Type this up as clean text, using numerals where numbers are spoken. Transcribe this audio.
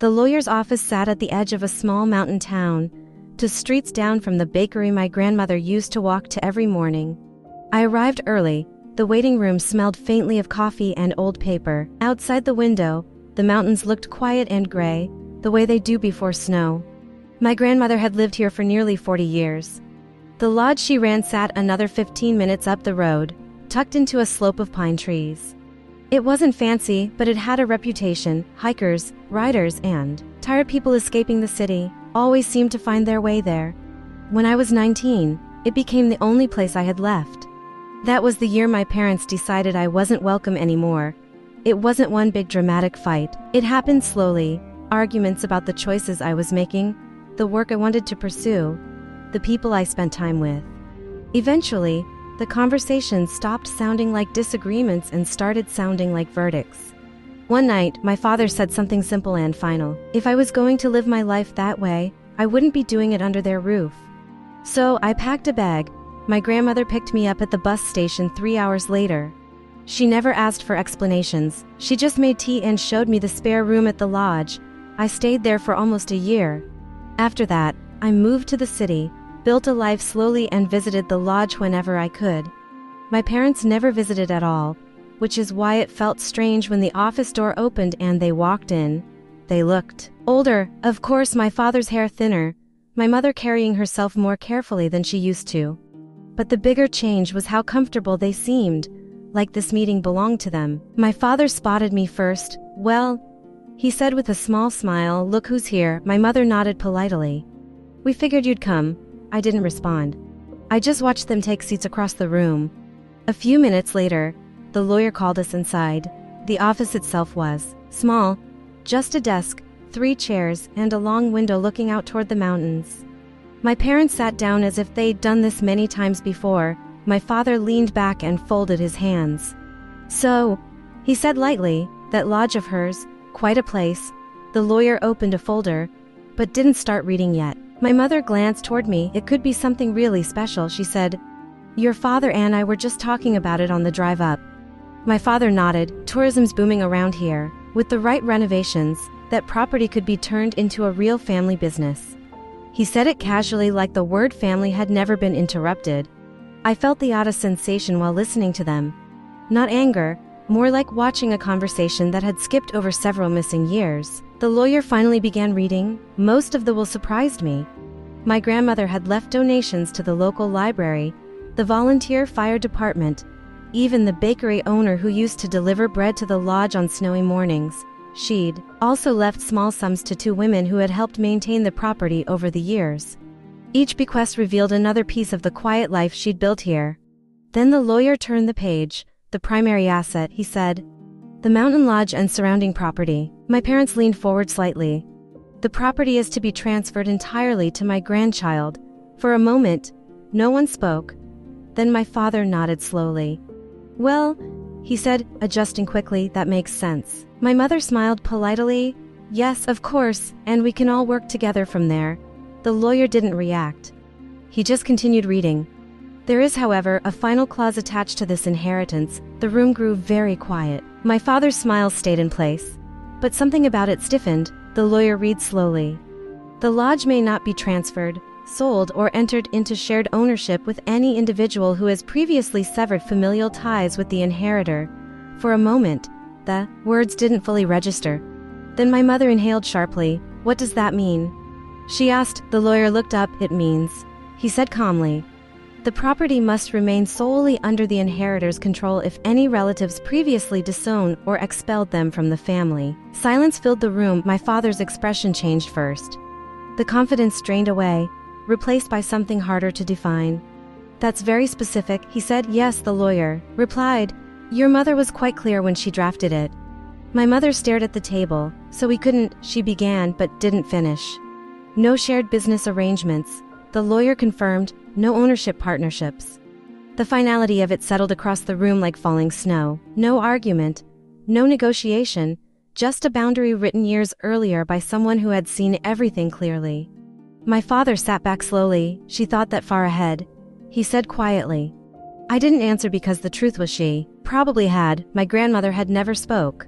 The lawyer's office sat at the edge of a small mountain town, 2 streets down from the bakery my grandmother used to walk to every morning. I arrived early. The waiting room smelled faintly of coffee and old paper. Outside the window, the mountains looked quiet and gray, the way they do before snow. My grandmother had lived here for nearly 40 years. The lodge she ran sat another 15 minutes up the road, tucked into a slope of pine trees. It wasn't fancy, but it had a reputation. Hikers, riders, and tired people escaping the city always seemed to find their way there. When I was 19, it became the only place I had left. That was the year my parents decided I wasn't welcome anymore. It wasn't one big dramatic fight. It happened slowly. Arguments about the choices I was making, the work I wanted to pursue, the people I spent time with. Eventually, the conversations stopped sounding like disagreements and started sounding like verdicts. One night, my father said something simple and final. If I was going to live my life that way, I wouldn't be doing it under their roof. So I packed a bag. My grandmother picked me up at the bus station 3 hours later. She never asked for explanations. She just made tea and showed me the spare room at the lodge. I stayed there for almost a year. After that, I moved to the city, built a life slowly, and visited the lodge whenever I could. My parents never visited at all, which is why it felt strange when the office door opened and they walked in. They looked older, of course, my father's hair thinner, my mother carrying herself more carefully than she used to. But the bigger change was how comfortable they seemed, like this meeting belonged to them. My father spotted me first. "Well," he said with a small smile, "look who's here." My mother nodded politely. "We figured you'd come." I didn't respond. I just watched them take seats across the room. A few minutes later, the lawyer called us inside. The office itself was small, just a desk, 3 chairs, and a long window looking out toward the mountains. My parents sat down as if they'd done this many times before. My father leaned back and folded his hands. "So," he said lightly, "that lodge of hers, quite a place." The lawyer opened a folder, but didn't start reading yet. My mother glanced toward me. "It could be something really special," she said. "Your father and I were just talking about it on the drive up." My father nodded. "Tourism's booming around here. With the right renovations, that property could be turned into a real family business." He said it casually, like the word family had never been interrupted. I felt the oddest sensation while listening to them. Not anger, more like watching a conversation that had skipped over several missing years. The lawyer finally began reading. Most of the will surprised me. My grandmother had left donations to the local library, the volunteer fire department, even the bakery owner who used to deliver bread to the lodge on snowy mornings. She'd also left small sums to 2 women who had helped maintain the property over the years. Each bequest revealed another piece of the quiet life she'd built here. Then the lawyer turned the page. "The primary asset," he said. "The mountain lodge and surrounding property." My parents leaned forward slightly. "The property is to be transferred entirely to my grandchild." For a moment, no one spoke. Then my father nodded slowly. "Well," he said, adjusting quickly, "that makes sense." My mother smiled politely. "Yes, of course, and we can all work together from there." The lawyer didn't react. He just continued reading. "There is, however, a final clause attached to this inheritance." The room grew very quiet. My father's smile stayed in place, but something about it stiffened. The lawyer read slowly. "The lodge may not be transferred, sold, or entered into shared ownership with any individual who has previously severed familial ties with the inheritor." For a moment, the words didn't fully register. Then my mother inhaled sharply. "What does that mean?" she asked. The lawyer looked up. "It means," he said calmly, "the property must remain solely under the inheritor's control if any relatives previously disowned or expelled them from the family." Silence filled the room. My father's expression changed first. The confidence drained away, replaced by something harder to define. "That's very specific," he said. "Yes," the lawyer replied. "Your mother was quite clear when she drafted it." My mother stared at the table. "So we couldn't," she began, but didn't finish. "No shared business arrangements," the lawyer confirmed. "No ownership partnerships." The finality of it settled across the room like falling snow. No argument, no negotiation, just a boundary written years earlier by someone who had seen everything clearly. My father sat back slowly. "She thought that far ahead," he said quietly. I didn't answer because the truth was she probably had. My grandmother had never spoke.